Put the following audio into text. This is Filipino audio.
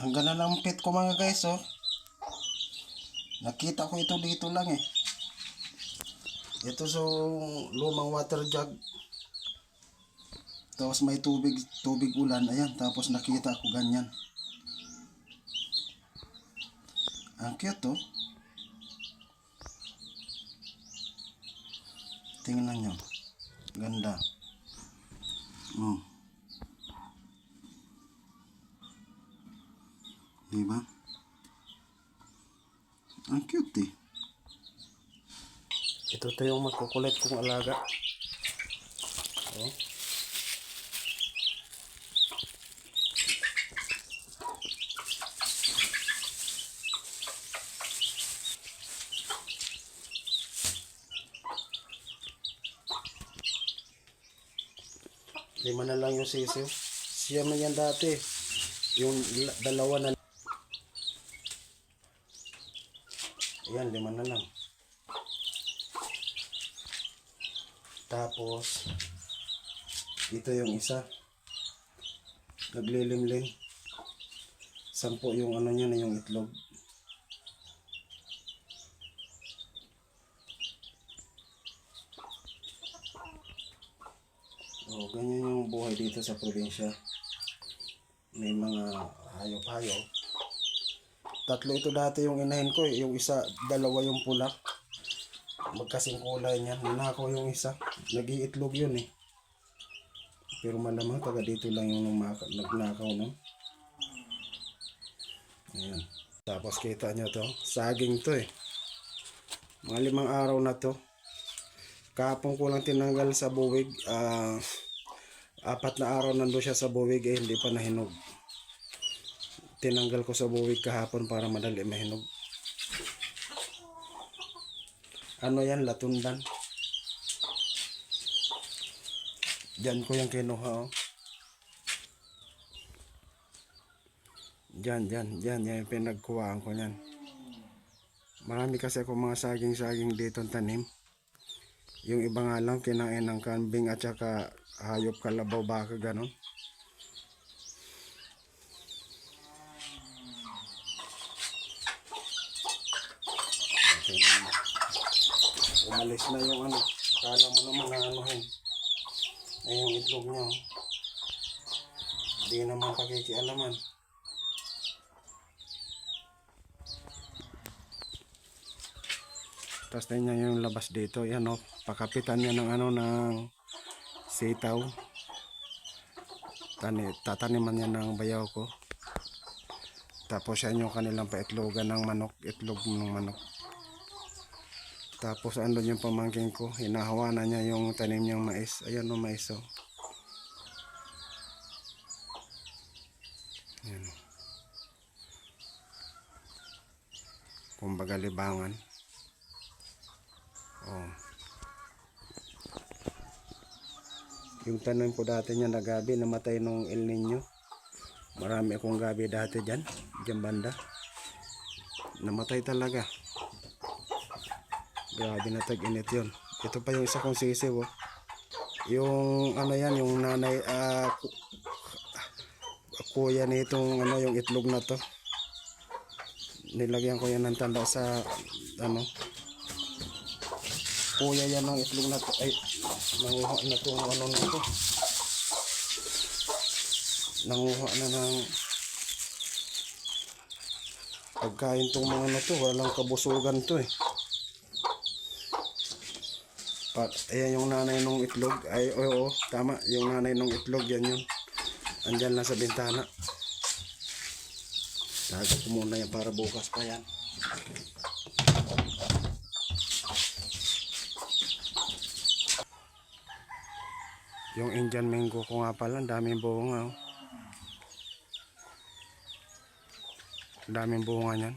Ang ganda ng pit ko mga guys, oh. Nakita ko ito dito lang eh. Ito so lumang water jug. Tapos may tubig ulan. Ayan, tapos nakita ko ganyan. Ang cute, oh. Tingnan nyo. Ganda. Diba? Ang cute eh. Ito yung magkukulit kong alaga. Oh. Lima na lang yung sisiw. Siya man yan dati. Yung dalawa na. Ayan, 5 na lang. Tapos, ito yung isa. Naglilimlim. 10 yung ano niya na yung itlog. Oh, ganyan yung buhay dito sa probinsya. May mga hayop-hayop. 3 ito dati yung inahin ko eh. Yung isa, 2 yung pula. Magkasing kulay niyan. Nanakaw yung isa. Nag-iitlog yun eh. Pero malamang taga dito lang yung nagnakaw, no? Ayan. Tapos kita nyo to. Saging to eh. Mga 5 araw na to. Kahapon ko lang tinanggal sa buwig. 4 na araw nando siya sa buwig eh. Hindi pa nahinog. Tinanggal ko sa buwig kahapon para madali mahinog. Ano yan? Latundan. Diyan ko yung kinuha, oh. Diyan yung pinagkuhaan ko yan. Marami kasi ako mga saging-saging dito tanim. Yung iba nga lang kinain ng kambing at saka hayop, kalabaw, baka, ganon. Umalis na yung ano. Kala mo naman na anuhin. Ay yung itlog nyo. Hindi naman pakikialaman. Tapos tingnan nyo yung labas dito. Yan o. Pakapitan niya ng ano ng sitaw. Tataniman niya ng bayaw ko. Tapos yan yung kanilang paitlogan ng manok. Itlog ng manok. Tapos andun yung pamangkin ko. Hinahawanan niya yung tanim niyang mais. Ayan o, mais o. Ayan o. Kumbaga libangan. Oh. Yung tanim ko dati niya na gabi, namatay nung El Nino. Marami akong gabi dati dyan banda. Namatay talaga. Grabe na tag-init yun. Ito pa yung isa kong sisiw, oh. Yung ano yan, yung nanay, kuya nitong ano, yung itlog na to. Nilagyan ko yan ng tanda sa ano. Kuya yan ng itlog na to. Ay, nanguha na to ano na to. Nanguha na ng pagkain tong mga na to. Walang kabusugan to eh. Ayan yung nanay nung itlog. Ay, oo, tama. Yung nanay nung itlog, yan yun. Andyan lang sa bintana. Tago ko muna yan para bukas pa yan. Yung Indian mango ko nga pala, daming bunga, oh. Daming bunga niyan.